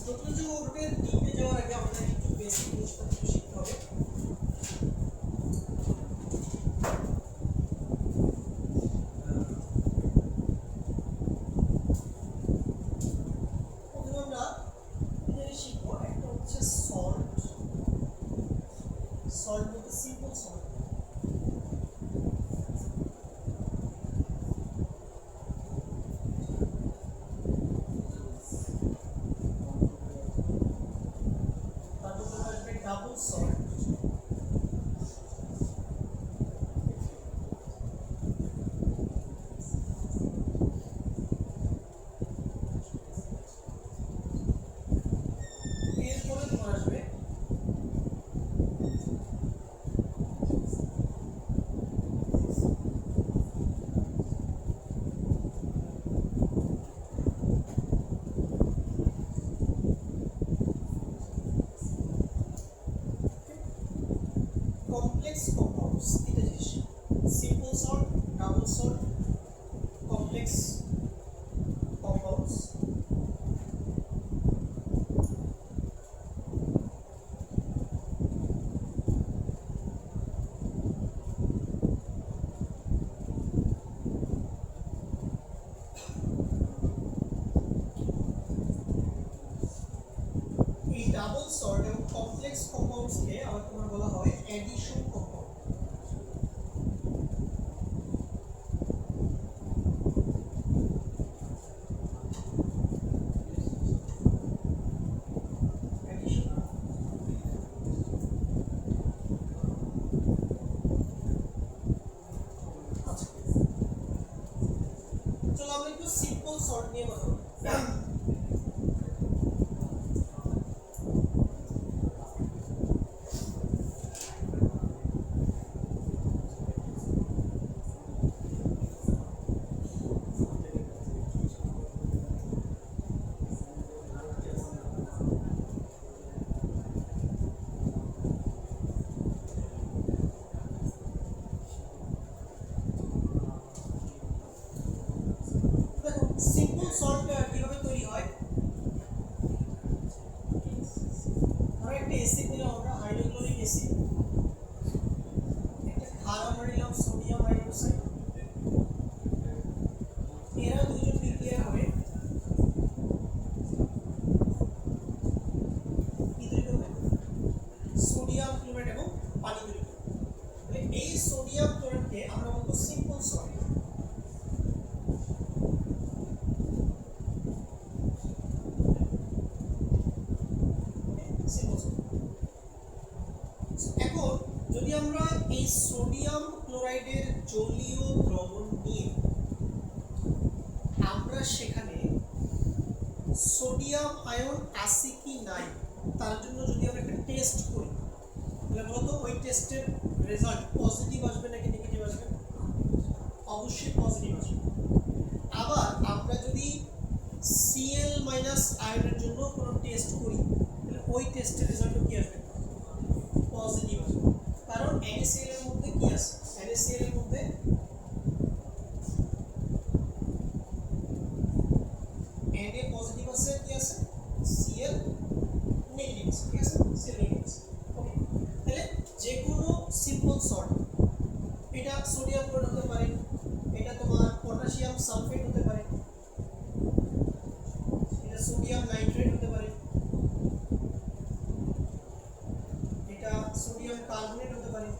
নতুন যে ওটাকে ডিপে যাওয়ার আগে আমাদের একটু বেসিক জিনিসপত্র শিখতে হবে। প্রথমে আমরা এখানে শিখবো একটা হচ্ছে সল্ট বলতে সিম্পল সল্ট। তারপর আসবে ডাবল সল্ট, এরপরে তোমার আসবে কমপ্লেক্স কম্পাউন্ডস। এটা জিনিস simple salt, double salt, complex compounds. এই ডাবল সল্ট এবং কমপ্লেক্স কম্পাউন্ডসকে আবার তোমার বলা হয় অ্যাডিশন কম্পাউন্ড। আচ্ছা, চলো আমরা একটু সিম্পল সল্ট নিয়ে কথা বলি। সিম্পল সল্ট কিভাবে তৈরি হয়? আমরা একটা অ্যাসিড নিলাম, আমরা হাইড্রোক্লোরিক অ্যাসিড, একটা ক্ষার আমরা নিলাম সোডিয়াম হাইড্রোক্সাইড। এরা দুজন বিক্রিয়া করে কি তৈরি করবে? সোডিয়াম ক্লোরাইড এবং পানি তৈরি করবে। তাহলে এই সোডিয়াম ক্লোরাইডকে আমরা বলবো সিম্পল সল্ট। এখন যদি আমরা এই সোডিয়াম ক্লোরাইডের জলীয় দ্রবণ নিয়ে আমরা সেখানে সোডিয়াম আয়ন আছে কি নাই তার জন্য যদি আমরা একটা টেস্ট করি, তাহলে বলতো ওই টেস্টের রেজাল্ট পজিটিভ আসবে নাকি নেগেটিভ আসবে? অবশ্যই পজিটিভ আসবে। আবার আমরা যদি Cl মাইনাস আয়নের জন্য কোনো টেস্ট করি, তাহলে ওই টেস্টের রেজাল্ট কি আসবে? পজিটিভ আসবে। কারণ NaCl এর মধ্যে কি আছে? NaCl এর মধ্যে Na পজিটিভ আছে, কি আছে? Cl নেগেটিভ আছে, ঠিক আছে? Cl নেগেটিভ আছে। ওকে, তাহলে যে কোনো সিম্পল সল্ট, এটা সোডিয়াম ক্লোরাইড হতে পারে, এটা তোমার পটাশিয়াম সালফেট হতে পারে, এটা সোডিয়াম নাইট্রেট হতে পারে, এটা সোডিয়াম কার্বনেট হতে পারে,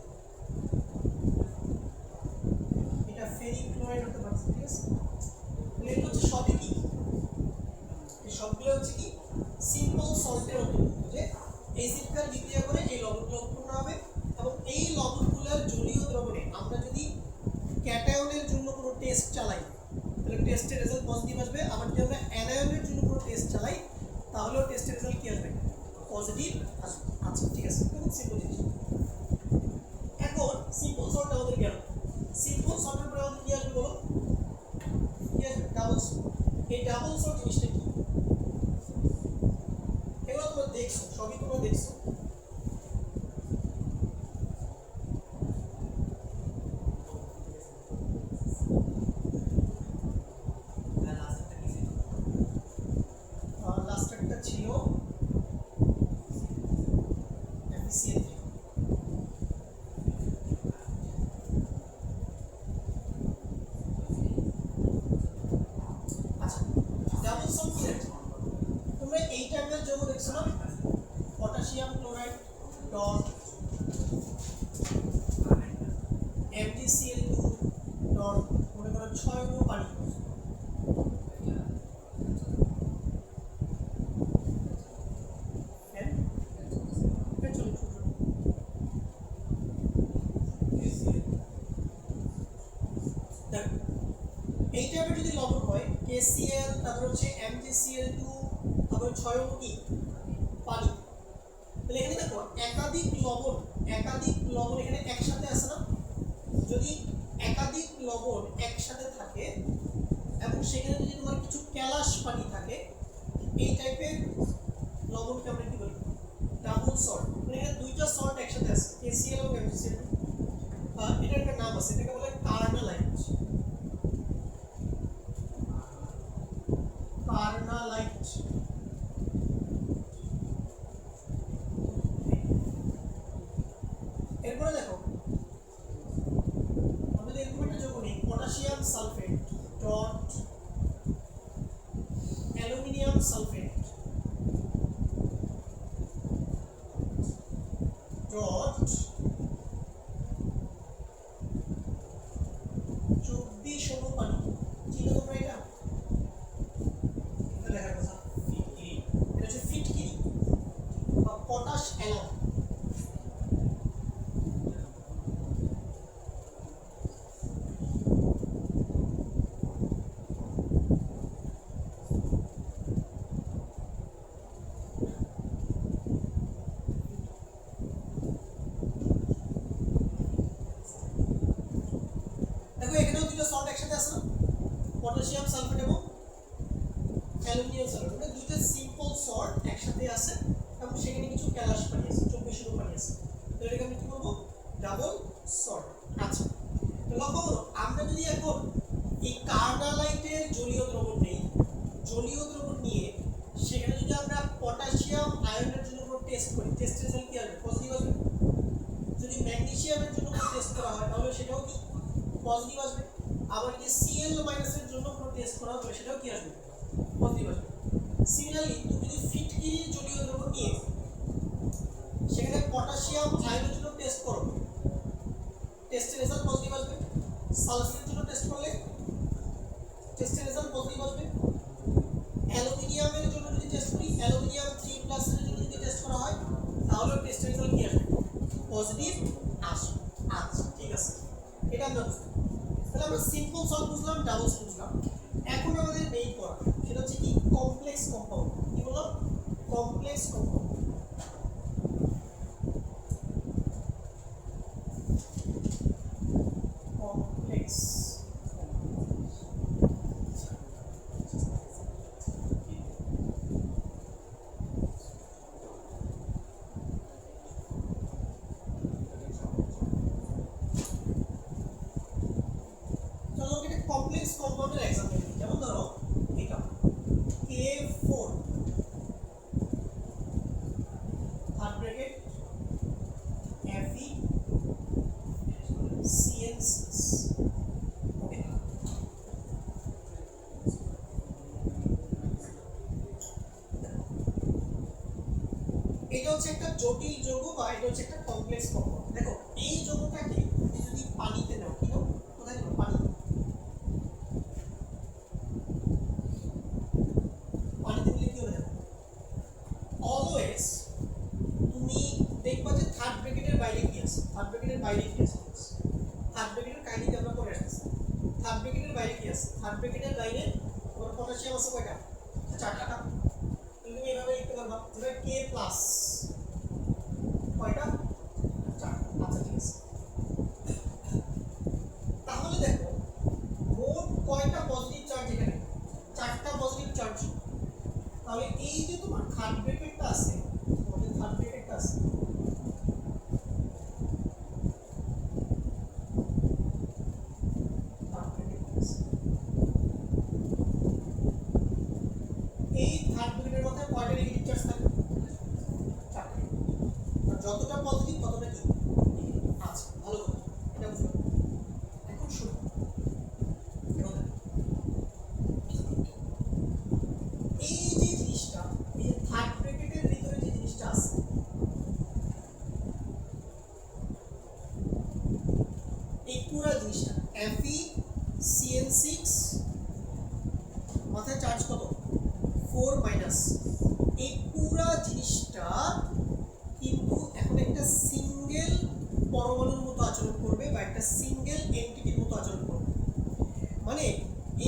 এটা ফেরিক ক্লোরাইড হতে পারে, ঠিক আছে? এগুলো হচ্ছে সবই কি, এই সবগুলো হচ্ছে কি সিম্পল সল্টের অন্তর্ভুক্ত, যে অ্যাসিডকার বিক্রিয়া করে এই লবণগুলো উৎপন্ন হবে এবং এই লবণগুলোর জলীয় দ্রবণে আমরা যদি ক্যাটায়নের জন্য কোনো টেস্ট চালাই, তাহলে টেস্টের রেজাল্ট পজিটিভ আসবে। আবার যদি আমরা অ্যানায়নের জন্য কোনো টেস্ট চালাই, তাহলেও টেস্টের রেজাল্ট কি আসবে? পজিটিভ আসবে। আচ্ছা, ঠিক আছে, খুব সিম্পল জিনিস। এখন সিম্পল সল্ট আমাদের গেল, সিম্পল সল্টের পরে আমাদের কি আসবে বলো? কি আসবে? Double salt. এই ডাবল সল্ট জিনিসটা কি? এগুলো তোমরা দেখছো, সবই তোমরা দেখছো। লাস্ট একটা ছিল ডট MgCl2 ডট মনে করো 6 অণু পানি। এই টাইপের যদি লবণ হয় KCl তারপর হচ্ছে MgCl2 তারপর 6 অণু কি পানি, তাহলে এখানে দেখো একাধিক লবণ এখানে একসাথে আছে না? যদি একাধিক লবণ একসাথে থাকে এবং সেখানে যদি তোমার কিছু কেলাস পানি থাকে, এই টাইপের লবণকে আমরা কি বলি? Double salt. মানে এখানে দুইটা সল্ট একসাথে আছে, KCl এবং MgCl2। এটার একটা নাম আছে, এটাকে বলে কার্নালাইট। এরপরে দেখো আমাদের এরকম একটা যোগ নেই, potassium sulphate dot aluminium sulphate dot 24 অণু পানি। চিনো তোমরা এটা? দেখার কথা, এটা হচ্ছে ফিটকিরি বা পটাশ অ্যালম। দেখো এখানেও দুটো সল্ট একসাথে আছে না, পটাশিয়াম সালফেট এবং অ্যালুমিনিয়াম সালফেট। মানে দুটো সিম্পল সল্ট একসাথে আছে এবং সেখানে কিছু কেলাস পানি আছে, 24 অণু পানি আছে। তো এটাকে আমরা কি বলবো? Double salt. আচ্ছা, তো লক্ষ্য করো আমরা যদি এখন এই কার্নালাইটের জলীয় দ্রবণ নেই, জলীয় দ্রবণ নিয়ে সেখানে যদি আমরা পটাশিয়াম আয়নের জন্য টেস্ট করি, টেস্টের রেজাল্ট কি আসবে? পজিটিভ আসবে। যদি ম্যাগনেসিয়ামের জন্য টেস্ট করা হয় তাহলে সেটাও কি পজিটিভ আসবে। আবার যদি Cl- এর জন্য কোনো টেস্ট করা হবে সেটাও কি আসবে? পজিটিভ আসবে। সিমিলারলি তুমি যদি ফিটকিরির জলীয় দ্রবণ নিয়ে সেখানে পটাশিয়াম আয়নের জন্য টেস্ট করো, টেস্টের রেজাল্ট পজিটিভ আসবে। সালফারের জন্য টেস্ট করলে টেস্টের রেজাল্ট পজিটিভ আসবে। অ্যালুমিনিয়ামের জন্য যদি টেস্ট করি, অ্যালুমিনিয়াম 3+ এর জন্য যদি টেস্ট করা হয় তাহলে টেস্টের রেজাল্ট কি আসবে? পজিটিভ আসবে। আচ্ছা ঠিক আছে, এটা আমরা বুঝলাম। তাহলে আমরা সিম্পল সল্ট বুঝলাম, ডাবল সল্ট বুঝলাম। এখন আমাদের মেইন পড়া সেটা হচ্ছে কি? Complex compound. কি বললাম? Complex compound. কমপ্লেক্স কমপ্লেক্স কম্পাউন্ডের এক্সাম্পল দিই। যেমন ধরো এটা K4 third bracket Fe CN6। ওকে, এটা হচ্ছে একটা জটিল যৌগ বা এটা হচ্ছে একটা কমপ্লেক্স কম্পাউন্ড। দেখো এই যৌগটাকে তুমি যদি পানিতে নাও, কি নাও? কোথায় নাও? পানি। পানিতে দিলে কি হবে? দেখো অলওয়েজ তুমি দেখবা যে থার্ড ব্র্যাকেটের বাইরে কি আছে, থার্ড ব্র্যাকেটের বাইরে কি আছে। থার্ড ব্র্যাকেটের কাহিনীতে আমরা পরে আসতেছি। থার্ড ব্র্যাকেটের বাইরে কি আছে? থার্ড ব্র্যাকেটের বাইরে তোমার পটাশিয়াম আছে কয়টা? 4টা। তুমি এইভাবে লিখতে পারবা যে K+ কয়টা? 4টা। আচ্ছা ঠিক আছে, তাহলে দেখো মোট কয়টা পজিটিভ চার্জ এখানে? 4টা পজিটিভ চার্জ। তাহলে এই যে তোমার থার্ড ব্র্যাকেটটা আছে, তোমাদের থার্ড ব্র্যাকেটটা আছে, এই থার্ড ব্র্যাকেটের মধ্যে কয়টা নেগেটিভ চার্জ থাকে? 4টা। আর যতটা পজিটিভ ততটা কি? আচ্ছা ভালো কথা, এটা বুঝলাম। এখন শুনো, এই যে জিনিসটা, এই যে থার্ড ব্র্যাকেটের ভিতরে যে জিনিসটা আছে, পুরো জিনিসটা FeCN6 মাথায় চার্জ কত 4 মাইনাস, এই পুরো জিনিসটা কিন্তু এখন একটা সিঙ্গেল পরমাণুর মতো আচরণ করবে বা একটা সিঙ্গেল এন্টিটির মতো আচরণ করবে। মানে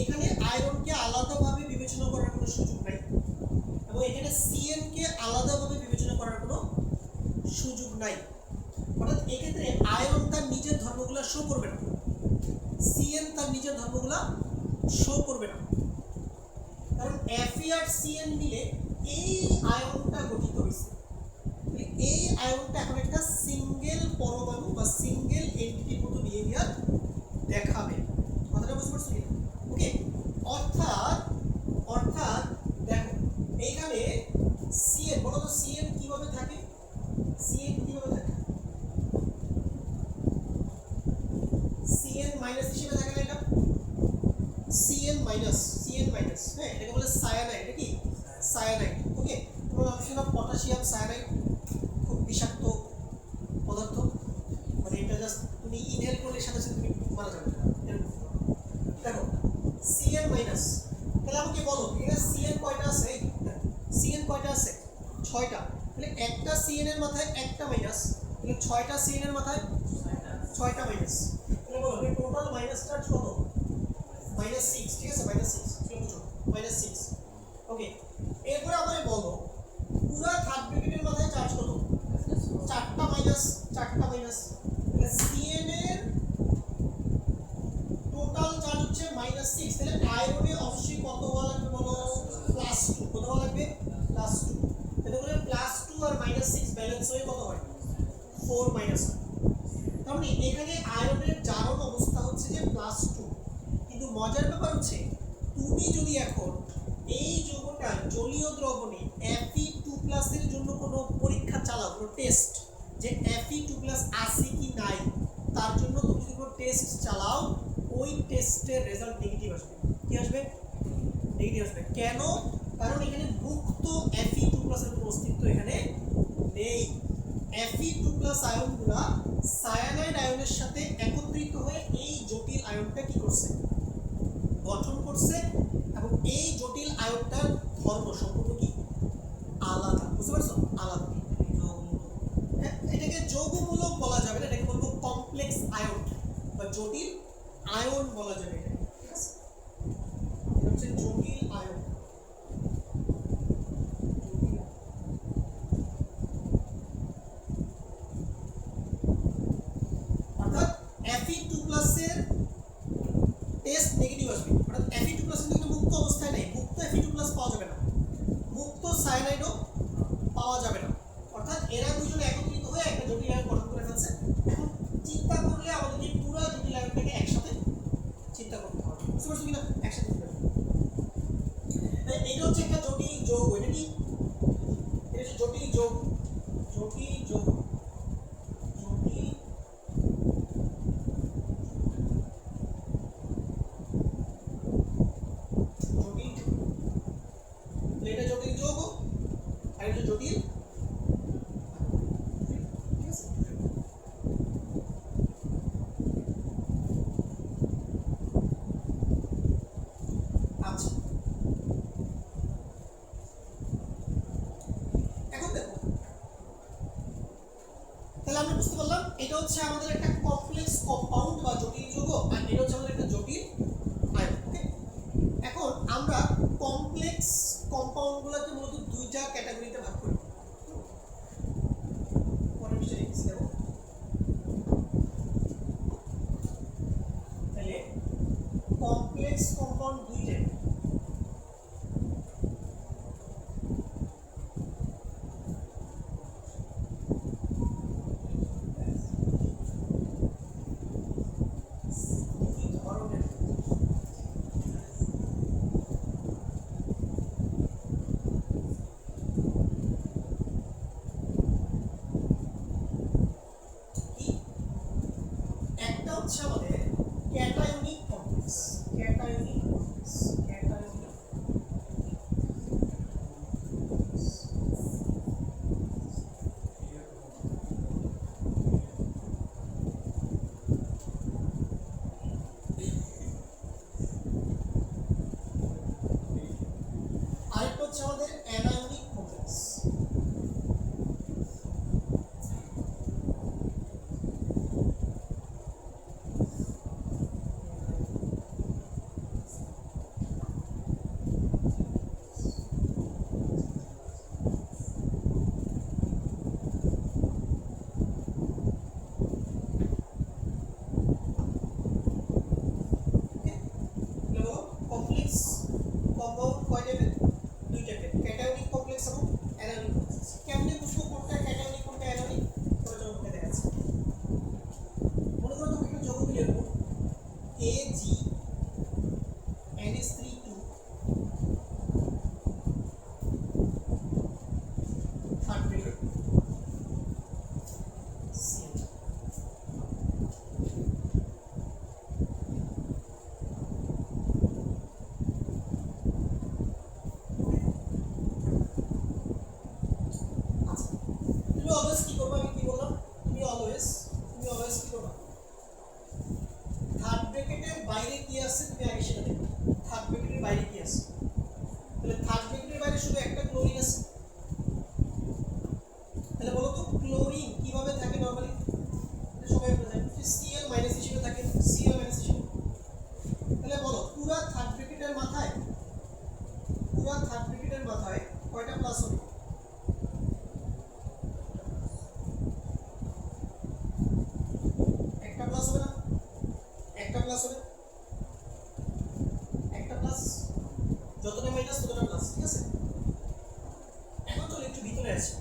এখানে আয়রনকে আলাদাভাবে বিবেচনা করার কোনো সুযোগ নাই এবং এখানে সিএন কে আলাদাভাবে বিবেচনা করার কোনো সুযোগ নাই। অর্থাৎ এক্ষেত্রে আয়রন তার নিজের ধর্মগুলো শো করবে না, সিএন তার নিজের ধর্মগুলো শো করবে না, কারণ Fe আর সিএন মিলে এই আয়নটা গঠিত হয়েছে। এই আয়নটা এখন একটা সিঙ্গেল পরমাণু বা সিঙ্গেল এন্টিটির মতো বিহেভিয়ার দেখাবে। কথাটা বুঝতে পারছো কি? ওকে, অর্থাৎ অর্থাৎ দেখো এইখানে সিএন, বলো তো সিএন কিভাবে থাকে? সিএন কিভাবে থাকে? সিএন মাইনাস হিসেবে থাকে না এটা? সিএন মাইনাস, হ্যাঁ, এটাকে বলে সায়ানাইড। এটা কি সায়ানাইড? ওকে, তোমরা অপশন অফ পটাশিয়াম সায়ানাইড খুব বিষাক্ত পদার্থ, মানে এটা জাস্ট তুমি ইনহেল করলে সাথে সাথে তুমি মারা যাবে। দেখো সিএন মাইনাস, তাহলে আমাকে বলো এখানে সিএন কয়টা আছে? সিএন কয়টা আছে? 6টা। তাহলে একটা সিএন এর মাথায় একটা মাইনাস, তাহলে 6টা সিএন এর মাথায় 6টা মাইনাস। তাহলে বলো টোটাল মাইনাস চার্জ কত? -6, ঠিক আছে? -6 কি বুঝো? -6। ওকে, এরপরে আমারে বলো পুরো থার্ড ব্র্যাকেটের মাথায় চার্জ কত? 4টা মাইনাস, 4টা মাইনাস। তাহলে সিএন এর টোটাল চার্জ হচ্ছে -6। তাহলে আয়রনে অবশ্যই কত হওয়া লাগবে বলো? +2। কত হওয়া লাগবে? +2। তাহলে বলে +2 আর -6 ব্যালেন্স হয়ে কত হয়? 4 মাইনাস। তার মানে এখানে আয়রনের জারণ অবস্থা হচ্ছে যে +2। কিন্তু মজার ব্যাপার হচ্ছে তুমি যদি এখন এই যৌগটা জলীয় দ্রবণে Fe2+ এর জন্য কোনো পরীক্ষা চালাও, কোনো টেস্ট, যে Fe2+ আছে কি নাই, তার জন্য তুমি যদি কোনো টেস্ট চালাও, ওই টেস্টের রেজাল্ট নেগেটিভ আসবে। কি আসবে? নেগেটিভ আসবে। কেন? কারণ এখানে মুক্ত Fe2+ এর কোনো অস্তিত্ব এখানে নেই। Fe2+ আয়নগুলা সায়ানাইড আয়নের সাথে একত্রিত হয়ে এই জটিল আয়নটা কি করছে? গঠন করছে, এবং এই জটিল আয়নটার ধর্ম সম্পূর্ণ কি আলাদা। বুঝতে পারছো? আলাদা। এটাকে যৌগমূলক বলা যাবে না, এটাকে বলবো কমপ্লেক্স আয়ন বা জটিল আয়ন বলা যাবে। ঠিক আছে, এটা হচ্ছে জটিল আয়ন। অর্থাৎ Fe2+ এর টেস্ট নেগেটিভ আসবে। অর্থাৎ Fe2+ কিন্তু মুক্ত অবস্থায় নেই, মুক্ত Fe2+ পাওয়া যাবে না, মুক্ত সায়ানাইডও পাওয়া যাবে না। অর্থাৎ এরা দুজন একত্রিত হয়ে একটা জটিল আয়ন গঠন করে ফেলছে। এখন চিন্তা করলে আমাদের পুরো জটিল আয়নটাকে একসাথে চিন্তা করতে হবে। বুঝতে পারছো কিনা? একসাথে চিন্তা করতে হবে। এটা হচ্ছে একটা জটিল যৌগ। এটা কি? এটা হচ্ছে জটিল যৌগ। জটিল যৌগ, জটিল এটা জটিল যৌগ আর এটা জটিল। ঠিক আছে, আচ্ছা এখন দেখো, তাহলে আমরা বুঝতে পারলাম এটা হচ্ছে আমাদের একটা কমপ্লেক্স কম্পাউন্ড বা জটিল যৌগ, আর এটা হচ্ছে আমাদের একটা জটিল আয়ন। ওকে, এখন আমরা কমপ্লেক্স কম্পাউন্ডগুলোকে মূলত দুইটা ক্যাটাগরিতে ভাগ করি। পরের বিষয়ে লিখছি দেখো, তাহলে কমপ্লেক্স কম্পাউন্ড দুইটা। দুই ধরনের। অলওয়েজ কি করবে, আমি কি বললাম, তুমি অলওয়েজ কি করবে, থার্ড ব্র্যাকেটের বাইরে কি আছে তুমি আগে সেটা দেখো। থার্ড ব্র্যাকেটের বাইরে কি আছে, তাহলে থার্ড ব্র্যাকেটের বাইরে শুধু একটা ক্লোরিন আছে। তাহলে বলো তো ক্লোরিন কিভাবে থাকে নরমালি, সবাই আমরা জানি Cl মাইনাস হিসেবে থাকে, Cl মাইনাস হিসেবে। তাহলে বলো পুরো থার্ড ব্র্যাকেটের মাথায় কয়টা প্লাস হবে, একটা প্লাস হবে না, একটা প্লাস হবে, একটা প্লাস, যতটা মাইনাস ততটা প্লাস, ঠিক আছে। এখন চলো একটু ভিতরে আসি,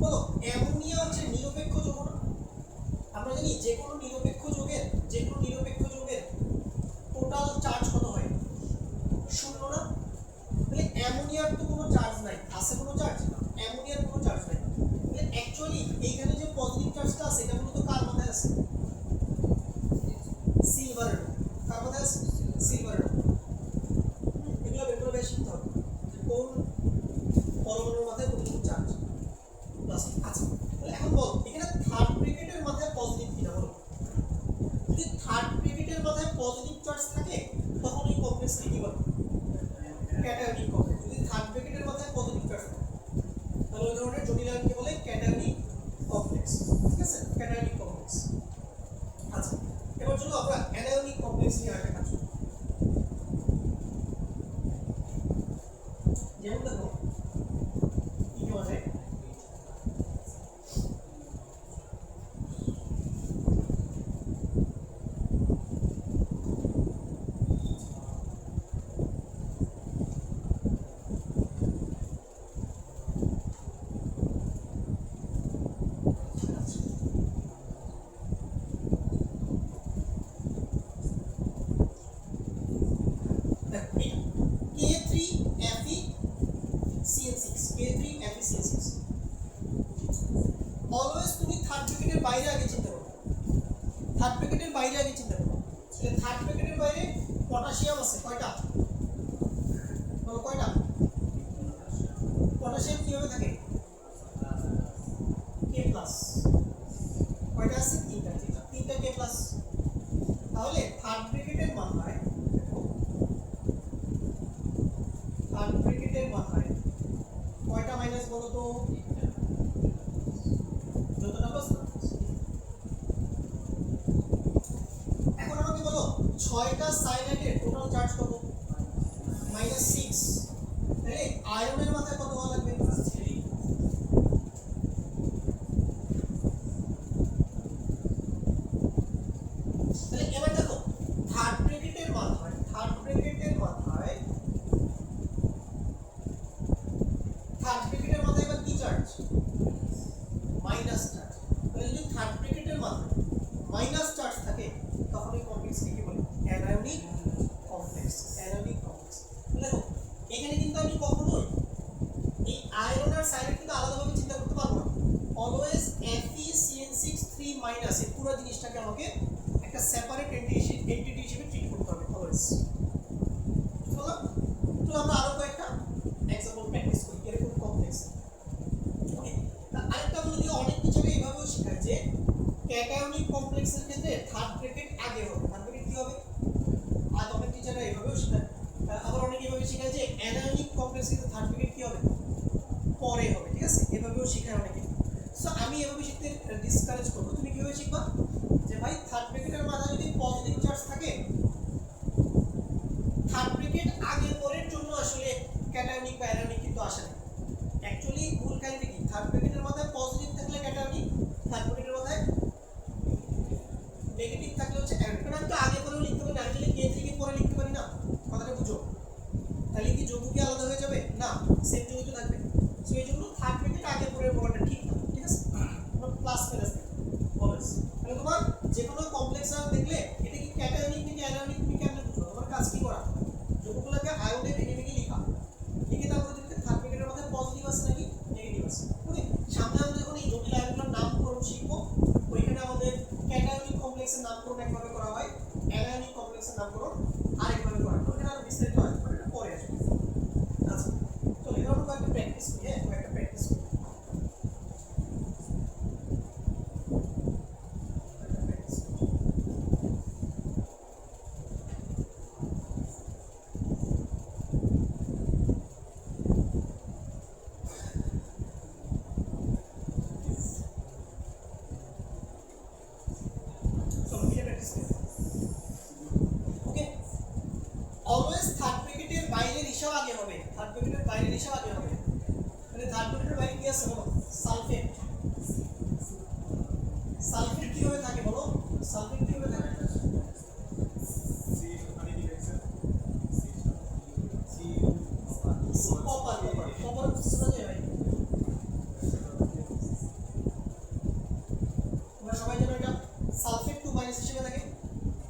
বলো অ্যামোনিয়া হচ্ছে নিরপেক্ষ যৌগ না? আমরা জানি যে কোনো নিরপেক্ষ যৌগের টোটাল চার্জ কত হয়, শূন্য না? তাহলে অ্যামোনিয়ার তো কোনো চার্জ নাই, আছে কোনো চার্জ? অ্যামোনিয়ার কোনো চার্জ নাই। তাহলে অ্যাকচুয়ালি এইখানে যে পজিটিভ চার্জটা আছে এটা মূলত কার মাথায় আছে, সিলভারের। কার মাথায় আছে, সিলভারের। এগুলো বের করে বেশ শিখতে হবে যে কোন পরমাণুর মাথায় কতটুকু চার্জ প্লাস। আচ্ছা তাহলে এখন বল এখানে থার্ড ব্র্যাকেটের মাথায় পজিটিভ কিনা বলো। যদি থার্ড ব্র্যাকেটের মাথায় পজিটিভ চার্জ থাকে তখন এই কমপ্লেক্সকে কি বলে, ক্যাটায়নিক কমপ্লেক্স। যদি থার্ড ব্র্যাকেটের মাথায় পজিটিভ চার্জ থাকে তাহলে ওই ধরনের জটিল আয়নকে বলে ক্যাটায়নিক কমপ্লেক্স, ঠিক আছে, ক্যাটায়নিক কমপ্লেক্স। আচ্ছা এবার চলো আমরা অ্যানায়নিক কমপ্লেক্স নিয়ে আরেকটা কাজ করি। যেমন দেখো কি বলে অলওয়েজ তুমি থার্ড ব্র্যাকেটের বাইরে আগে চিন্তা করো, থার্ড ব্র্যাকেটের বাইরে আগে চিন্তা করো। তাহলে থার্ড ব্র্যাকেটের বাইরে পটাশিয়াম আছে কয়টা, বলো কয়টা? পটাশিয়াম কিভাবে থাকে, K প্লাস। কয়টা আছে, তিনটা K প্লাস। তাহলে থার্ড ব্র্যাকেটের মাথায় কয়টা মাইনাস বলো তো, যতটা প্লাস। এখন আমাকে বলো 6টা সাইনাইডের টোটাল চার্জ কত, -6। তাহলে আয়নের মাথায় কত হওয়া লাগবে, তাহলে এবার দেখো থার্ড ব্র্যাকেটের মাথায় এবার কি চার্জ, মাইনাস চার্জ। তাহলে যদি থার্ড ব্র্যাকেটের মাথায় মাইনাস চার্জ থাকে তখন এই কমপ্লেক্সকে কি বলে, অ্যানায়নিক কমপ্লেক্স। দেখো এখানে কিন্তু আমি কখনোই এই আয়রন আর সাইনাইড কিন্তু আলাদাভাবে চিন্তা করতে পারবো না। অলওয়েজ FeCN6 3- এই পুরো জিনিসটাকে আমাকে একটা সেপারেট এন্টিটি হিসেবে ট্রিট করতে হবে অলওয়েজ। তো আমরা আরো কয়েকটা এক্সাম্পল প্র্যাকটিস করি এরকম কমপ্লেক্স। ওকে আরেকটা বলে দিই, অনেক কিছু এইভাবেও শেখায় যে ক্যাটায়নিক কমপ্লেক্সের ক্ষেত্রে থার্ড ব্র্যাকেট আগে হবে। থার্ড ব্র্যাকেট কি হবে, আর অনেক টিচাররা এইভাবেও শেখায়। আবার অনেক এইভাবে শেখায় যে অ্যানায়নিক কমপ্লেক্সের ক্ষেত্রে থার্ড ব্র্যাকেট কি হবে, পরে হবে, ঠিক আছে, এভাবেও শেখায় অনেকে। সো আমি এভাবে শিখতে ডিসকারেজ করবো। তুমি কিভাবে শিখবা, যে ভাই থার্ড ব্র্যাকেটের মাথায় যদি পজিটিভ চার্জ থাকে, থার্ড ব্র্যাকেট আগে পরের জন্য আসলে ক্যাটায়নিক বা অ্যানায়নিক কিন্তু আসে না। অ্যাকচুয়ালি মূল কাহিনী কি, থার্ড ব্র্যাকেটের মাথায় পজিটিভ থাকলে ক্যাটায়নিক, থার্ড ব্র্যাকেটের মাথায় নেগেটিভ থাকলে হচ্ছে অ্যানায়নিক। কারণ আমি তো আগে পরেও লিখতে পারি না, আমি যদি K3 কে পরে লিখতে পারি না, কথাটা বুঝো। তাহলে কি যৌগ কি আলাদা হয়ে যাবে, না, সেম যৌগ থাকবে। সো এই জন্য থার্ড ব্র্যাকেট আগে পরে বলাটা ঠিক না, ঠিক আছে, আমরা প্লাস মাইনাস অলওয়েজ। তাহলে তোমার যে কোনো কমপ্লেক্স দেখলে এটা কি ক্যাটায়নিক নাকি অ্যানায়নিক সালফেট সালফেট কিভাবে থাকে বলো সালফেট কিভাবে থাকে কপার কপার কপার শোনা যায় ভাই তোমরা সবাই জানো এটা সালফেট 2 মাইনাস হিসেবে থাকে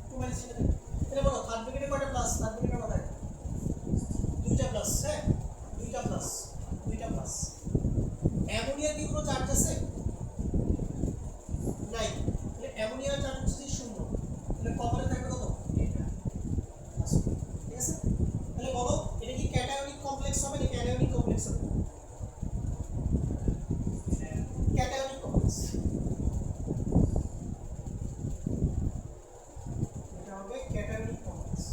2 মাইনাস হিসেবে থাকে তাহলে বলো থার্ড ব্র্যাকেটে কয়টা প্লাস থার্ড ব্র্যাকেটে কয়টা দুইটা প্লাস হ্যাঁ দুইটা প্লাস অ্যামোনিয়ার কি কোনো চার্জ আছে নাই তাহলে অ্যামোনিয়ার চার্জ হচ্ছে 0 তাহলে কপারে থাকবে কত এটা ঠিক আছে তাহলে বলো এটা কি ক্যাটায়নিক কমপ্লেক্স হবে নাকি অ্যানায়নিক কমপ্লেক্স হবে ক্যাটায়নিক কমপ্লেক্স এটা হবে ক্যাটায়নিক কমপ্লেক্স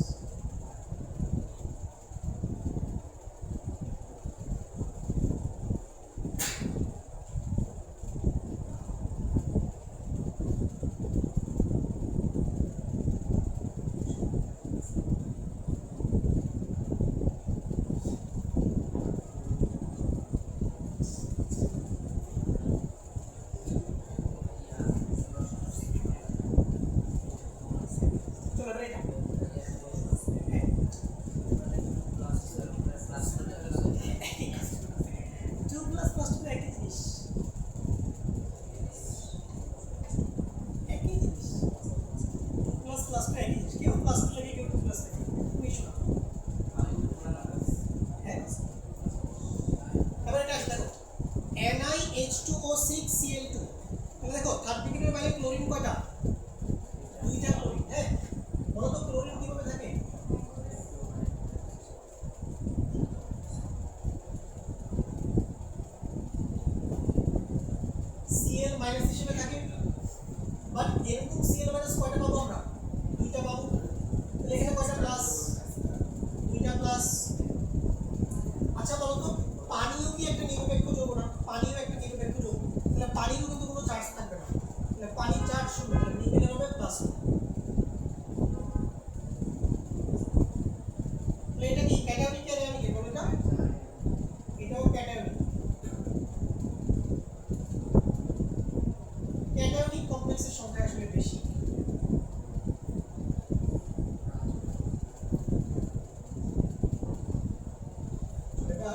NiH2O6Cl2 তাহলে দেখো থার্ড ব্র্যাকেটের বাইরে ক্লোরিন কয়টা দুইটা ক্লোরিন হ্যাঁ বলো তো ক্লোরিন কিভাবে থাকে Cl মাইনাস হিসেবে থাকে বাট এরকম Cl মাইনাস কয়টা পাবো আমরা দুইটা পাবো তাহলে এখানে কয়টা প্লাস দুইটা প্লাস আচ্ছা বলো তো পানিও কি একটা নিরপেক্ষ যৌগ না পানিও একটা নিরপেক্ষ যৌগ তাহলে পানিরও কিন্তু কোনো চার্জ থাকবে না তাহলে পানির চার্জ শূন্য তাহলে নিকেলের হবে প্লাস তাহলে এটা কি ক্যাটায়নিক অ্যানায়নিক বলো এটা এটাও ক্যাটায়নিক ক্যাটায়নিক কমপ্লেক্সের সংখ্যা আসলে বেশি এটা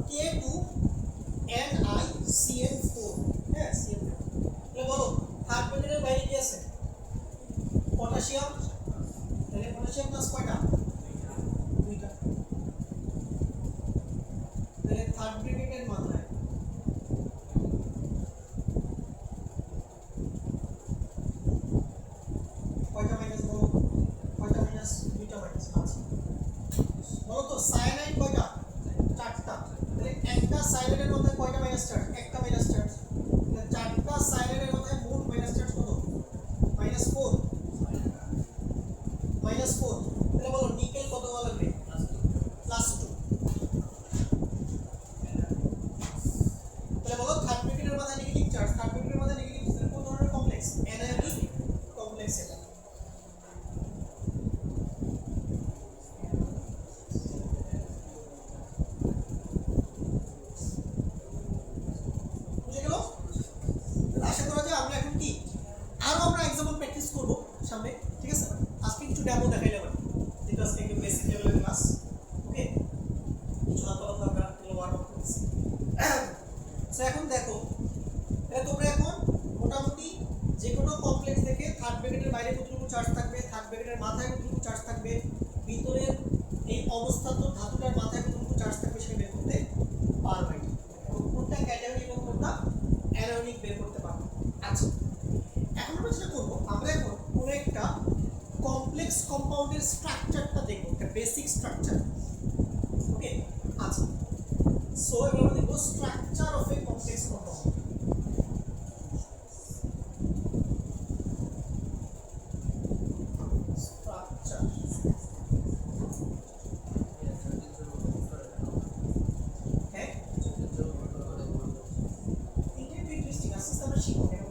K2NiCN4 হ্যাঁ CN4 তাহলে বলো থার্ড ব্র্যাকেটের বাইরে কি আছে পটাশিয়াম তাহলে পটাশিয়াম প্লাস কয়টা দুইটা তাহলে থার্ড ব্র্যাকেটের মাথায় কয়টা মাইনাস বলো কয়টা মাইনাস দুইটা মাইনাস আছে বলো তো সায়ানাইড কয়টা চারটা তাহলে একটা সায়ানাইডের মধ্যে কয়টা মাইনাস চার্জ একটা মাইনাস চার্জ তাহলে চারটা সায়ানাইডের মধ্যে মোট মাইনাস চার্জ কত -4 তাহলে বলো নিকেল কত লাগবে +2 তাহলে বলো থার্ড ব্র্যাকেটের মধ্যে নেগেটিভ চার্জ থার্ড ব্র্যাকেটের মধ্যে নেগেটিভ তাহলে কোন ধরনের কমপ্লেক্স অ্যানায়নিক কমপ্লেক্স এটা বুঝে গেল আশা করা যায় আমরা এখন কি আরো আমরা एग्जांपल প্র্যাকটিস করব সামনে ঠিক আছে আজকে কিছু ডেমো দেখাইলাম যেটা আজকে একটু বেসিক লেভেলের ক্লাস ওকে চলো তো আমরা ওয়ার্ক আউট করছি সো এখন দেখো তোমরা এখন মোটামুটি যে কোনো কমপ্লেক্স থেকে থার্ড ব্র্যাকেটের বাইরে কতটুকু চার্জ থাকবে থার্ড ব্র্যাকেটের মাথায় কতটুকু চার্জ থাকবে ভিতরের এই অবস্থান্ত ধাতুটার মাথায় কতটুকু চার্জ থাকবে সেটা বের করতে পারবে এবং কোনটা ক্যাটায়নিক এবং কোনটা অ্যানায়নিক বের করতে পারবে আচ্ছা এখন আমরা যেটা করব আমরা এখন কোন একটা কমপ্লেক্স কম্পাউন্ডের স্ট্রাকচারটা দেখব একটা বেসিক স্ট্রাকচার ওকে আচ্ছা সো এবার আমরা দেখব structure of A complex compound structure হ্যাঁ এটা ইন্টারেস্টিং আস্তে আস্তে আমরা শিখব কেন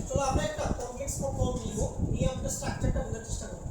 চলো আমরা একটা কমপ্লেক্স কম্পাউন্ড নিব নিয়ে আমরা স্ট্রাকচারটা বোঝার চেষ্টা করব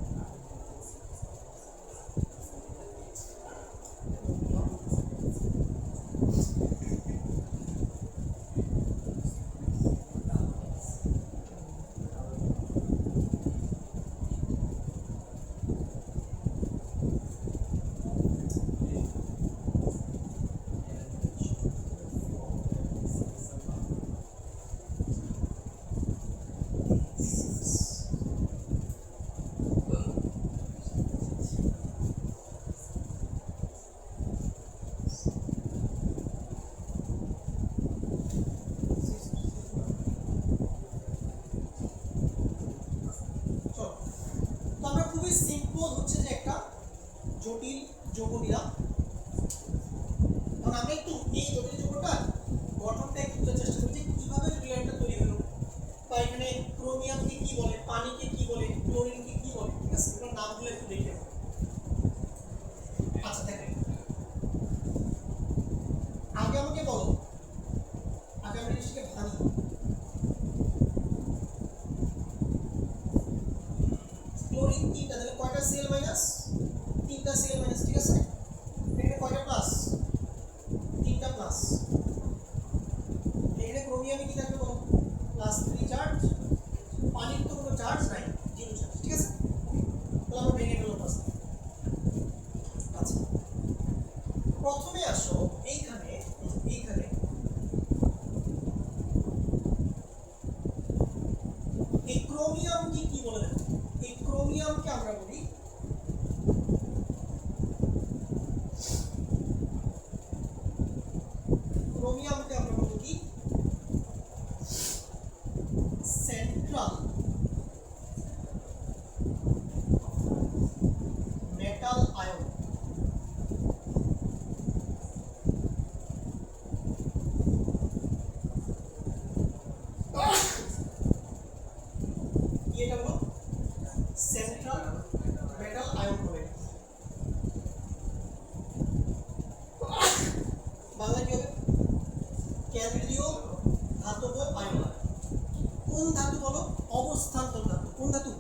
সিম্পল হচ্ছে যে একটা জটিল যৌগ নিলাম আমরা একটু এই জটিল যৌগটা গঠনটা একটু বোঝার চেষ্টা করছি কিভাবে জটিল আয়নটা তৈরি হলো বা এখানে ক্রোমিয়ামকে কি বলে পানিকে কি বলে ক্লোরিনকে কি বলে ঠিক আছে এগুলোর নামগুলো একটু দেখে আচ্ছা দেখেন আগে আমাকে বলো আগে আমরা জিনিসটাকে ভাঙি ক্লোরিন তিনটা তাহলে কয়টা সিএল মাইনাস তিনটা সিএল মাইনাস ঠিক আছে এখানে কয়টা প্লাস তিনটা প্লাস এখানে ক্রোমিয়ামে কি থাকবে বলো +3 চার্জ পানির তো কোনো চার্জ নাই 0 চার্জ ঠিক আছে তাহলে আমরা ভেঙে ফেলব ফার্স্ট আচ্ছা প্রথমে আসো এইখানে এই ক্রোমিয়ামকে কি বলে দেখো এই ক্রোমিয়ামকে আমরা বলি কি সেন্ট্রাল মেটাল আয়ন এটা হলো সেন্ট্রাল মেটাল আয়ন হবে বাংলা কি হবে কেন্দ্রীয় ধাতব আয়ন কোন ধাতু বলো অবস্থান্তর ধাতু কোন ধাতু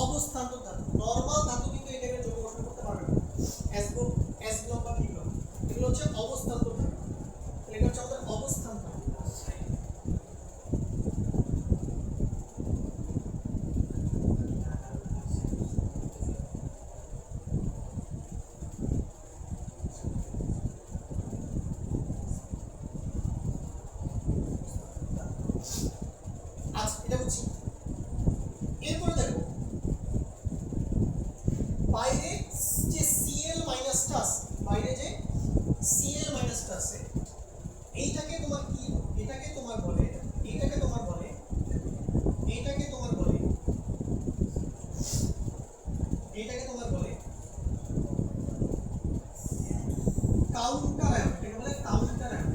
অবস্থান্তর ধাতু। নরমাল ধাতু কিন্তু এই টাইপের যৌগ গঠন করতে পারবে না। এস ব্লক বা পি ব্লক এগুলো হচ্ছে অবস্থান্তর ধাতু। তাহলে এটা হচ্ছে আমাদের অবস্থান্তর। আচ্ছা এটা বুঝছি। এরপরে দেখো বাইরে যে Cl মাইনাসটা আছে, বাইরে যে Cl মাইনাসটা আছে এইটাকে তোমার কি, এটাকে তোমার বলে, এটাকে তোমার বলে, এটাকে তোমার বলে, এটাকে তোমার বলে কাউন্টার আয়ন। এটাকে বলে কাউন্টার আয়ন।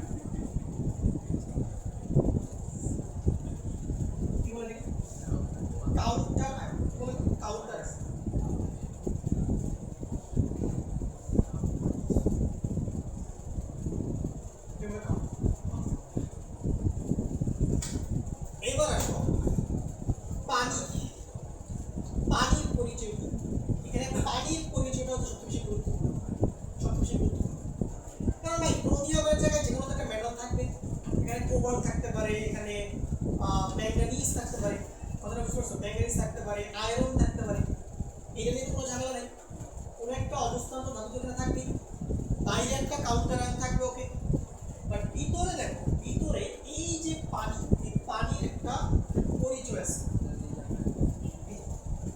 কি বলে কাউন্টার আয়ন, বলে কাউন্টার আয়ন। এবার আসো পানি, পানির পরিচয়। এখানে পানির পরিচয়টা হচ্ছে সবচেয়ে বেশি গুরুত্বপূর্ণ, সবচেয়ে বেশি গুরুত্বপূর্ণ। কারণ ভাই ক্রোমিয়ামের জায়গায় যে কোনো একটা মেটাল থাকবে, এখানে কোবাল্ট থাকতে পারে, এখানে ম্যাঙ্গানিজ থাকতে পারে, কথাটা বুঝতে পারছো? ম্যাঙ্গানিজ থাকতে পারে, আয়রন থাকতে পারে, এটা নিয়ে কোনো ঝামেলা নেই। কোনো একটা অবস্থান্তর ধাতু এখানে থাকবে, বাইরে একটা কাউন্টার আয়ন থাকবে, ওকে। বাট ভিতরে দেখো, ভিতরে এই যে পানি, এই পানির একটা পরিচয় আছে।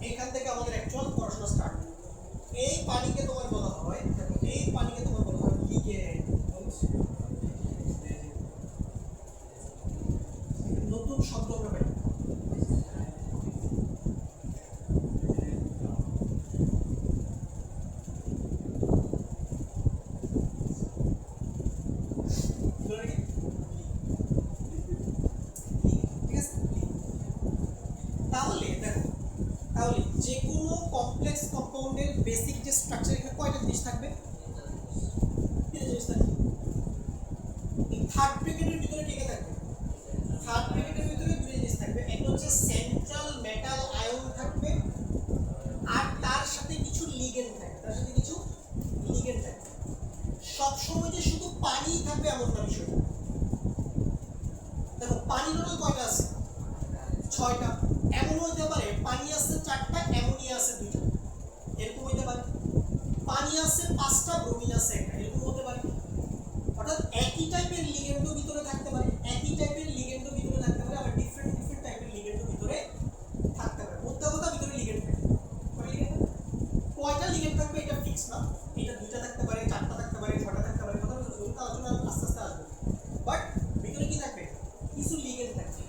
এখান থেকে আমাদের অ্যাকচুয়াল পড়াশোনা স্টার্ট। এই পানিকে তোমার বলা হয়, দেখো এই পানিকে তোমার বলা হয় লিগেন্ড। নতুন শব্দ আমরা পাই। তাহলে দেখো, তাহলে যে কোনো কমপ্লেক্স কম্পাউন্ডের বেসিক যে স্ট্রাকচার, এখানে কয়টা জিনিস থাকবে? তিনটা জিনিস থাকবে। এই থার্ড ব্র্যাকেটের ভিতরে কে কে থাকবে? থার্ড ব্র্যাকেটের ভিতরে দুটো জিনিস থাকবে। একটা হচ্ছে সেন্ট্রাল মেটাল আয়ন থাকবে, আর তার সাথে কিছু লিগেন্ড থাকবে, তার সাথে কিছু লিগেন্ড থাকবে। সবসময় যে শুধু পানিই থাকবে এমন না বিষয়টা। দেখো পানি টোটাল কয়টা আছে? 6টা। এমন হতে পারে পানি আছে 4টা, অ্যামোনিয়া আছে 2টা, এরকম হতে পারে। পানি আছে 5টা, ব্রোমিন আছে 1টা, এরকম হতে পারে। অর্থাৎ একই টাইপের লিগেন্ডও ভিতরে থাকতে পারে, একই টাইপের লিগেন্ডও ভিতরে থাকতে পারে, আবার ডিফারেন্ট ডিফারেন্ট টাইপের লিগেন্ডও ভিতরে থাকতে পারে। প্রত্যেক কথা ভিতরে লিগেন্ড থাকে। কয়টা লিগেন্ড থাকবে? কয়টা লিগেন্ড থাকবে এটা ফিক্স না। এটা 2টা থাকতে পারে, 4টা থাকতে পারে, 6টা থাকতে পারে, কথা বলতে ওটা আলোচনা আস্তে আস্তে আসবে। বাট ভিতরে কি থাকবে? কিছু লিগেন্ড থাকবে।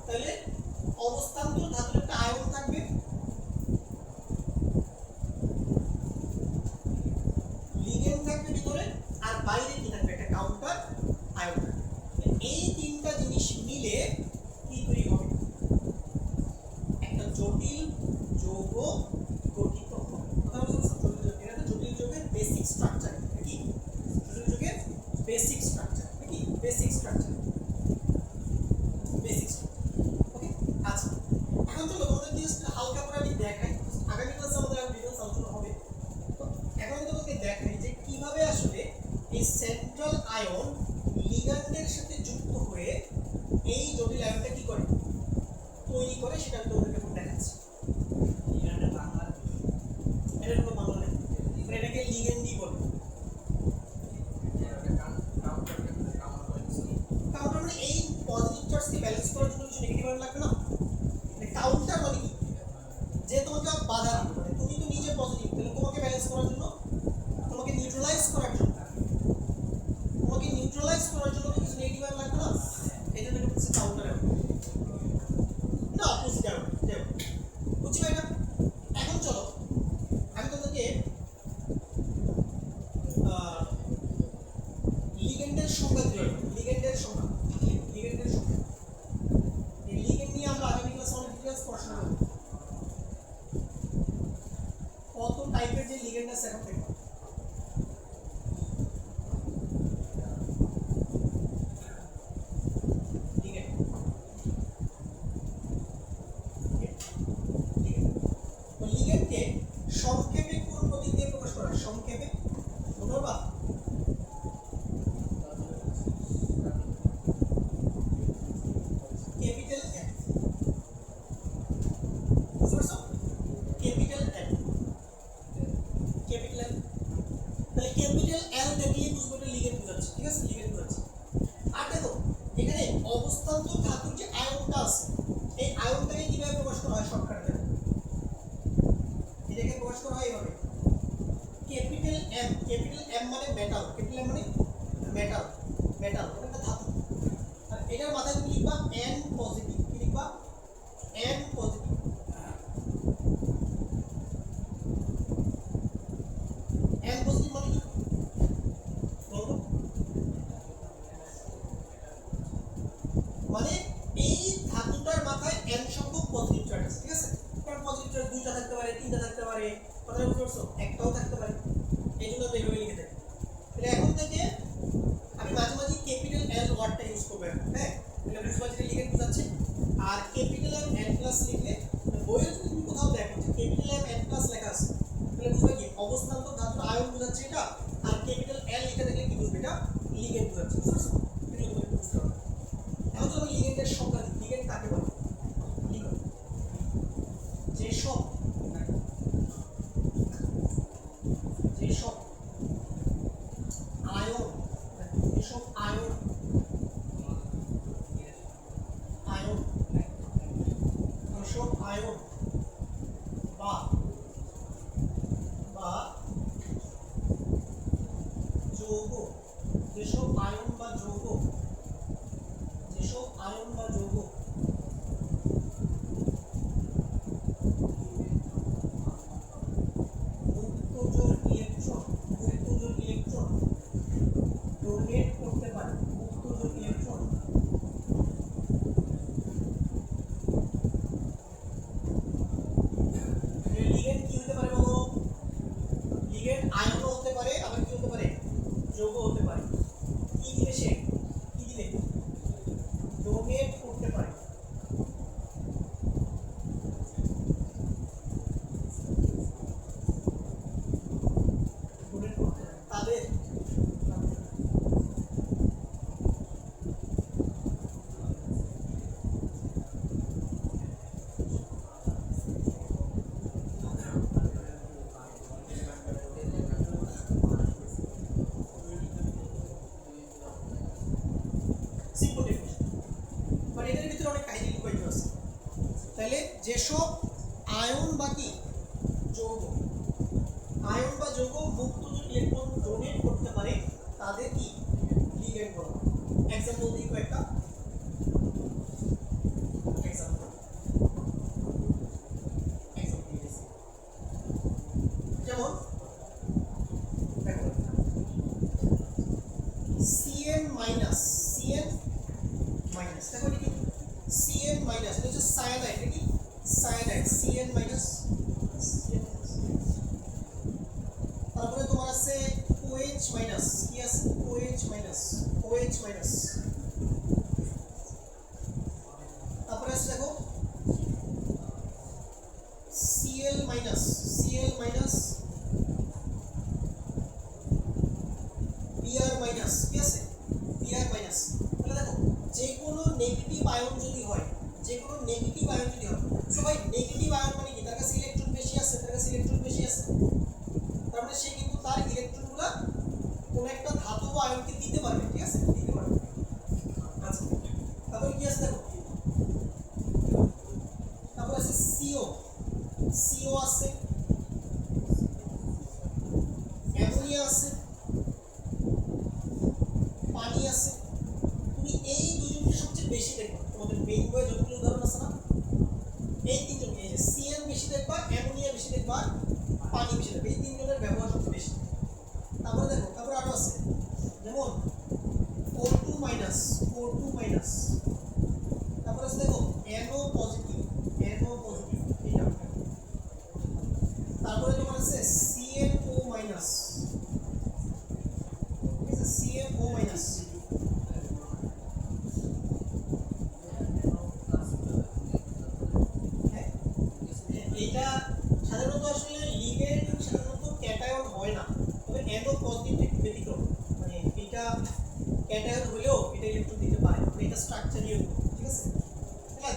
তাহলে অবস্থান্তর ধাতুর একটা আয়ন থাকবে, লিগেন্ড থাকবে ভিতরে, আর বাইরে কি থাকবে? একটা কাউন্টার আয়ন থাকবে। এই তিনটা জিনিস মিলে কি তৈরি হবে? একটা জটিল যৌগ গঠিত হবে। কথা বুঝতে পারছো? জটিল যৌগ, এটা একটা জটিল যৌগের বেসিক স্ট্রাকচার। কি জটিল যৌগের বেসিক স্ট্রাকচার? কি basic structure? Basic structure. Okay. আচ্ছা এখন চলো তোমাদের জাস্ট হালকা করে আমি দেখাই। আগামী ক্লাসে আমাদের আরো ডিটেইলস আলোচনা হবে। তো এখন তোমাকে দেখাই যে কিভাবে আসলে এই সেন্ট্রাল আয়ন লিগ্যান্ডের সাথে যুক্ত হয়ে এই জটিল আয়নটা কি করে তৈরি করে, সেটা আমি তোমাদেরকে এখন দেখাচ্ছি। লিগ্যান্ডের বাংলা, এর কোনো বাংলা নেই, এটাকে লিগ্যান্ডই বলে। কাউন্টার মানে এই পজিটিভ চার্জকে ব্যালেন্স করার জন্য কিছু নেগেটিভ আয়ন লাগবে না? কাউন্টার মানে কি? যে তোমাকে বাধা দিবে, মানে তুমি তো নিজে পজিটিভ, তাহলে তোমাকে ব্যালেন্স করার জন্য, তোমাকে নিউট্রালাইজ করার জন্য, তোমাকে নিউট্রালাইজ করার জন্য কিছু নেগেটিভ আয়ন লাগবে না? এটা থেকে হচ্ছে কাউন্টার আয়ন না অপোজিট আয়ন। দেখো বুঝছি ভাই না? এখন চলো আমি তোমাদেরকে লিগেন্ডের সংজ্ঞা দিই। লিগেন্ডের সংজ্ঞা, লিগেন্ডের সংজ্ঞা। এই লিগেন্ড নিয়ে আমরা আগামী ক্লাসে অনেক ডিটেইলস পড়াশোনা করব। কত টাইপের যে লিগেন্ড আছে এখন দেখো। Ligand, ligand. ক্যাপিটাল এন, বুঝতে পারছো? ক্যাপিটাল এন, ক্যাপিটাল এন, তাহলে ক্যাপিটাল এল দেখলেই বুঝবো এটা লিগেন্ড বোঝাচ্ছে, ঠিক আছে? লিগেন্ড বোঝাচ্ছে। আর দেখো এখানে অবস্থান্তর ধাতুর যে আয়নটা আছে, এই আয়নটাকে কিভাবে প্রকাশ করা হয় শর্টকাটে? এটাকে প্রকাশ করা হয় এইভাবে, ক্যাপিটাল এম মানে মেটাল, ক্যাপিটাল এম মানে মেটাল, মেটাল মানে একটা ধাতু। আর এটার মাথায় তুমি লিখবা এন পজিটিভ, কি লিখবা? N positive. এন পজিটিভ মানে কি বলবো? মানে এই ধাতুটার মাথায় এন সংখ্যক পজিটিভ চার্জ আছে, ঠিক আছে? কারণ পজিটিভ চার্জ দুইটা থাকতে পারে, তিনটা থাকতে পারে, কথা বুঝতে পারছো? একটাও থাকতে পারে, এই জন্য আমি এভাবে লিখে থাকি। তাহলে এখন থেকে আমি মাঝে মাঝে ক্যাপিটাল এল ওয়ার্ডটা ইউজ করব, হ্যাঁ? এটা বুঝবা যেটা লিগেন্ড বোঝাচ্ছে। আর ক্যাপিটাল এম এন প্লাস লিখলে বইয়ে যদি তুমি কোথাও দেখো যে ক্যাপিটাল এম এন প্লাস লেখা আছে, তাহলে বুঝবা কি অবস্থান্তর ধাতুর আয়ন বোঝাচ্ছে এটা। আর ক্যাপিটাল এল লিখে দেখলে কি বুঝবে? এটা লিগেন্ড বোঝাচ্ছে, বুঝতে পারছো? এগুলো তোমাকে বুঝতে হবে। এখন তো আমি লিগেন্ডের সংজ্ঞা দিই। লিগেন্ড কাকে বলে? লিগেন্ড যেসব আয়ন, যেসব আয়ন আয়ন যেসব আয়ন বা যৌগ, যেসব আয়ন বা যৌগ, যেসব আয়ন বা যৌগ মুক্তজোড় ইলেকট্রন ডোনেট করতে পারে, মুক্তজোড় ইলেকট্রন লিগেন্ড কি হতে পারে বলো? লিগেন্ড আয়নও হতে পারে, আবার কি হতে পারে? যৌগ হতে পারে। কি দিলে সে? কি দিলে? ডোনেট করতে পারে। ডোনেট করতে পারে তাদের সিম্পল ডেফিনিশন, মানে এটার ভিতরে অনেক কাহিনী লুকায়িত আছে। তাহলে যেসব আয়ন বা কি যৌগ, আয়ন বা যৌগ মুক্তজোড় ইলেকট্রন ডোনেট করতে পারে, তাদের কি লিগেন্ড বলা হয়। এক্সাম্পল দিই কয়েকটা। এক্সাম্পল যেমন দেখো সিএন মাইনাস, সিএন মাইনাস, দেখো এটা কি? সিএন মাইনাস, এটা হচ্ছে সায়ানাইড, এটা কি? Cyanide, CN minus. তারপরে তোমার আছে OH মাইনাস, কি আছে? OH minus, OH minus. তারপরে আছে দেখো Cl minus, Cl minus, Br minus, কি আছে? Br minus. তাহলে দেখো যে কোনো নেগেটিভ আয়ন যদি হয়, যে কোনো নেগেটিভ আয়ন যদি হয়, সবাই নেগেটিভ আয়ন মানে কি? তার কাছে ইলেকট্রন বেশি আছে, তার কাছে ইলেকট্রন বেশি আছে, তার মানে সে কিন্তু তার ইলেকট্রনগুলো কোন একটা ধাতু বা আয়নকে দিতে পারবে, ঠিক আছে? দিতে পারবে। আচ্ছা তারপরে কি আছে দেখো, তারপর আছে CO, CO আছে, অ্যামোনিয়া আছে, পানি আছে। তুমি এই দুজনকে সবচেয়ে বেশি দেখবা তোমাদের মেইন বইয়ে যতগুলো উদাহরণ আছে না, এই তিনজনকে, এই যে CN বেশি দেখবা, অ্যামোনিয়া বেশি দেখবা, পানি বেশি দেখবা, এই তিনজনের ব্যবহার সবচেয়ে বেশি। তারপরে দেখো, তারপর আরো আছে যেমন O2 মাইনাস, O2 মাইনাস। তারপরে আছে দেখো NO পজিটিভ, NO পজিটিভ এটা। তারপরে তোমার আছে CNO মাইনাস, ঠিক আছে? CNO minus. এটা সাধারণত আসলে লিগেন্ড সাধারণত ক্যাটায়ন হয় না, তবে NO পজিটিভ একটু ব্যতিক্রম, মানে এটা ক্যাটায়ন হলেও এটা ইলেকট্রন দিতে পারে, মানে এটা স্ট্রাকচারই, ঠিক আছে? তাহলে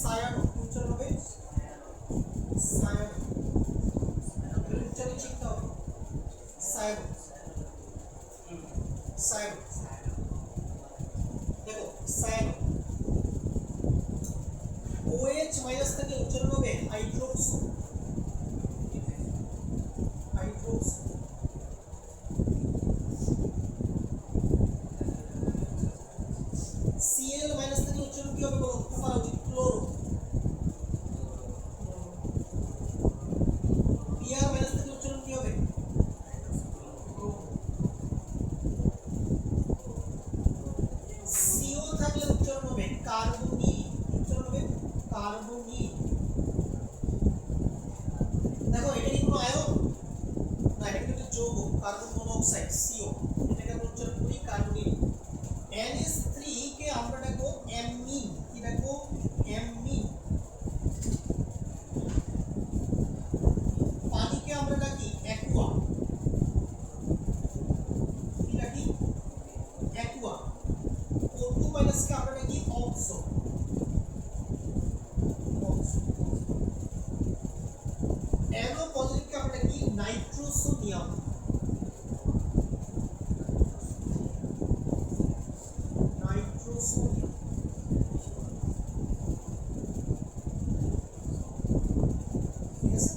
সায়ানো উচ্চারণ হবে সায়ানো, উচ্চারণ শিখতে হবে সায়ানো সায়ানো। দেখো সায়ানো OH মাইনাস থেকে উচ্চারণ হবে হাইড্রোক্সো হাইড্রোক্সো। Cl মাইনাস থেকে উচ্চারণ কি হবে বলো? খুব ভালো উচিত ক্লোরো। Br মাইনাস থেকে উচ্চারণ কি হবে? CO থাকলে উচ্চারণ হবে কার্বনিল, উচ্চারণ হবে কার্বনিল। দেখো এটা কি কোনো আয়ন? না, এটা কিন্তু একটা যৌগ, কার্বন মনোক্সাইড CO, এটাকে আমরা উচ্চারণ করি কার্বনিল। NH3 কে আমরা ডাকবো অ্যামিন, কি ডাকবো? অ্যামিন। পানিকে আমরা ডাকি অ্যাকুয়া, কি ডাকি? অ্যাকুয়া। O2 মাইনাস কে আমরা ডাকি অক্সো, অক্সো। NO পজিটিভ কে আমরা ডাকি নাইট্রোসোনিয়াম, নাইট্রোসোনিয়াম। ঠিক আছে?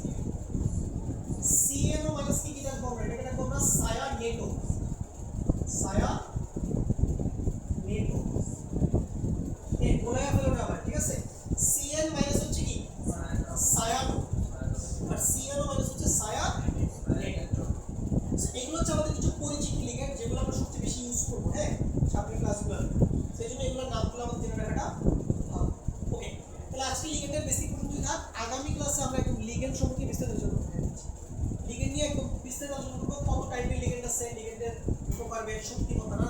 CNO মাইনাস কি ডাকবো আমরা? এটাকে ডাকবো আমরা সায়ানেটো, সায়ানেটো। এই গোলায়া ফেলো না আবার, ঠিক আছে? Cn মাইনাস হচ্ছে কি? সায়ানো, আর CNO মাইনাস হচ্ছে সায়ানেটো। এগুলো হচ্ছে আমাদের কিছু পরিচিত লিগ্যান্ড যেগুলো আমরা সবচেয়ে বেশি ইউজ করব, হ্যাঁ, সামনের ক্লাসগুলো। সেইজন্য এগুলোর নামগুলো আমাদের জেনে রাখাটা ভালো। ওকে, তাহলে আজকে লিগ্যান্ডের বেসিক পর্যন্তই থাক। আগামী ক্লাসে আমরা একদম লিগ্যান্ড সম্পর্কে বিস্তারিত আলোচনা করব। লিগ্যান্ড নিয়ে একদম বিস্তারিত আলোচনা করব, কত টাইপের লিগ্যান্ড আছে, লিগ্যান্ডের প্রকারভেদ, শক্তি, নানা